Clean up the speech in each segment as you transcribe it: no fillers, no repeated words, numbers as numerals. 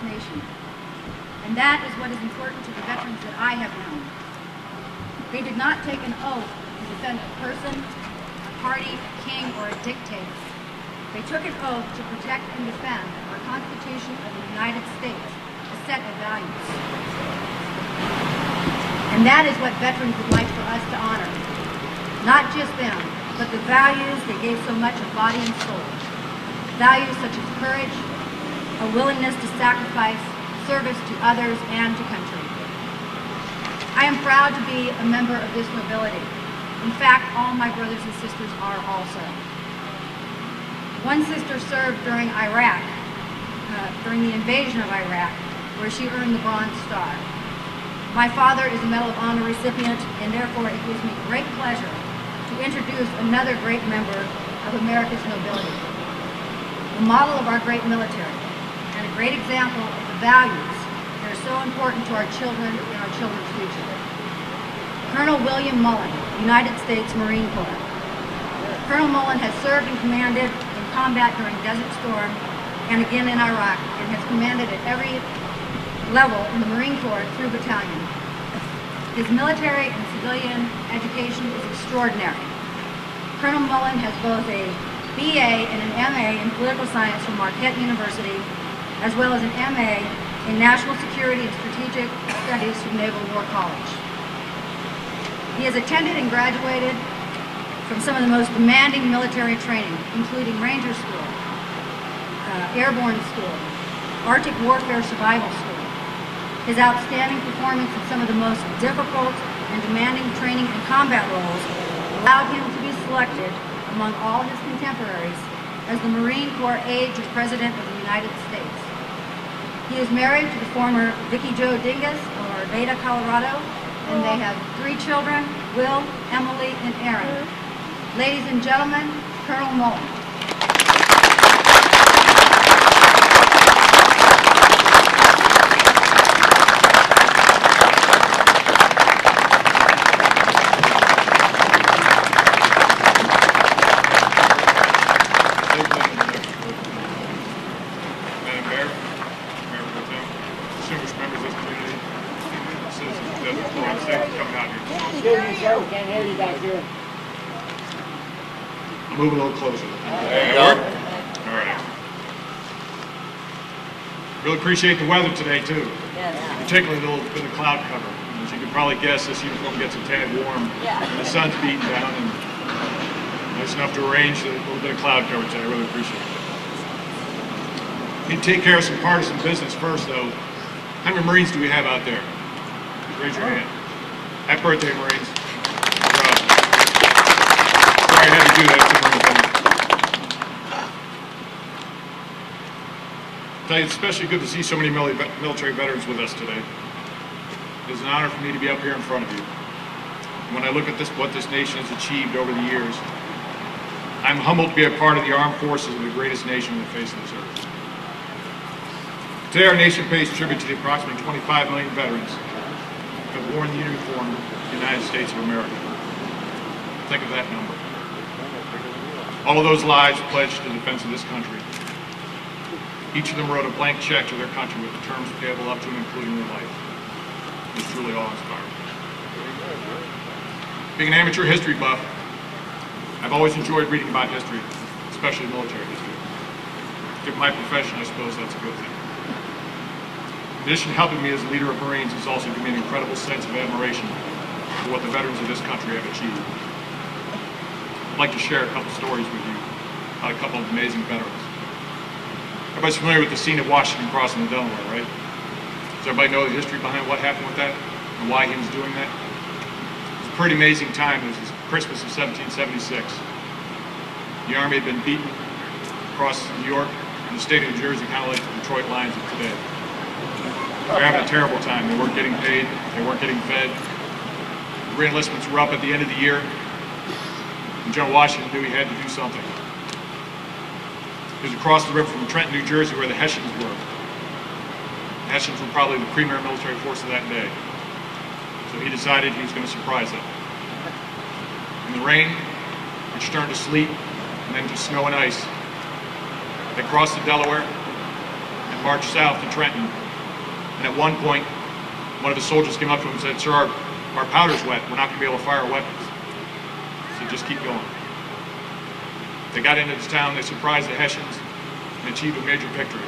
nation. And that is what is important to the veterans that I have known. They did not take an oath to defend a person, a party, a king, or a dictator. They took an oath to protect and defend our Constitution of the United States, a set of values. And that is what veterans would like for us to honor. Not just them, but the values they gave so much of body and soul. Values such as courage, a willingness to sacrifice, service to others and to country. I am proud to be a member of this nobility. In fact, all my brothers and sisters are also. One sister served during Iraq, during the invasion of Iraq, where she earned the Bronze Star. My father is a Medal of Honor recipient, and therefore it gives me great pleasure to introduce another great member of America's nobility, the model of our great military, and a great example of the values that are so important to our children and our children's future. Colonel William Mullen, United States Marine Corps. Colonel Mullen has served and commanded in combat during Desert Storm and again in Iraq, and has commanded at every level in the Marine Corps through battalion. His military and civilian education is extraordinary. Colonel Mullen has both a BA and an MA in political science from Marquette University, as well as an MA in National Security and Strategic Studies from Naval War College. He has attended and graduated from some of the most demanding military training, including Ranger School, Airborne School, Arctic Warfare Survival School. His outstanding performance in some of the most difficult and demanding training and combat roles allowed him to be selected among all his contemporaries as the Marine Corps Aide to the President of the United States. He is married to the former Vicky Jo Dingus of Arvada, Colorado, and they have 3 children, Will, Emily, and Aaron. Ladies and gentlemen, Colonel Mullen. Move a little closer. There you go. All right. Really appreciate the weather today too. Yes. Particularly the little bit of cloud cover. As you can probably guess, this uniform gets a tad warm. Yeah. The sun's beating down and nice enough to arrange a little bit of cloud cover today. I really appreciate it. Need to take care of some partisan business first though. How many Marines do we have out there? Raise your hand. Happy birthday, Marines. Sorry I had to do that. Tell you, it's especially good to see so many military veterans with us today. It is an honor for me to be up here in front of you. When I look at what this nation has achieved over the years, I'm humbled to be a part of the armed forces of the greatest nation on the face of this earth. Today, our nation pays tribute to the approximately 25 million veterans who have worn the uniform of the United States of America. Think of that number. All of those lives pledged to the defense of this country. Each of them wrote a blank check to their country with the terms payable up to and including their life. It's truly awe-inspiring. Being an amateur history buff, I've always enjoyed reading about history, especially military history. Given my profession, I suppose that's a good thing. In addition to helping me as a leader of Marines, it's also given me an incredible sense of admiration for what the veterans of this country have achieved. I'd like to share a couple stories with you about a couple of amazing veterans. Everybody's familiar with the scene of Washington crossing the Delaware, right? Does everybody know the history behind what happened with that and why he was doing that? It was a pretty amazing time. It was Christmas of 1776. The Army had been beaten across New York and the state of New Jersey, kind of like the Detroit Lions of today. They were having a terrible time. They weren't getting paid. They weren't getting fed. The re-enlistments were up at the end of the year. And General Washington knew he had to do something. He was across the river from Trenton, New Jersey, where the Hessians were. The Hessians were probably the premier military force of that day. So he decided he was going to surprise them. In the rain, which turned to sleet, and then to snow and ice, they crossed the Delaware and marched south to Trenton. And at one point, one of the soldiers came up to him and said, "Sir, our powder's wet. We're not going to be able to fire our weapons." So just keep going. They got into this town, they surprised the Hessians, and achieved a major victory.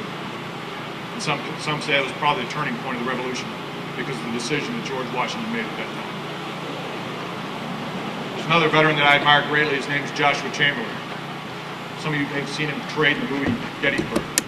And some say it was probably the turning point of the revolution because of the decision that George Washington made at that time. There's another veteran that I admire greatly. His name is Joshua Chamberlain. Some of you may have seen him portrayed in the movie Gettysburg.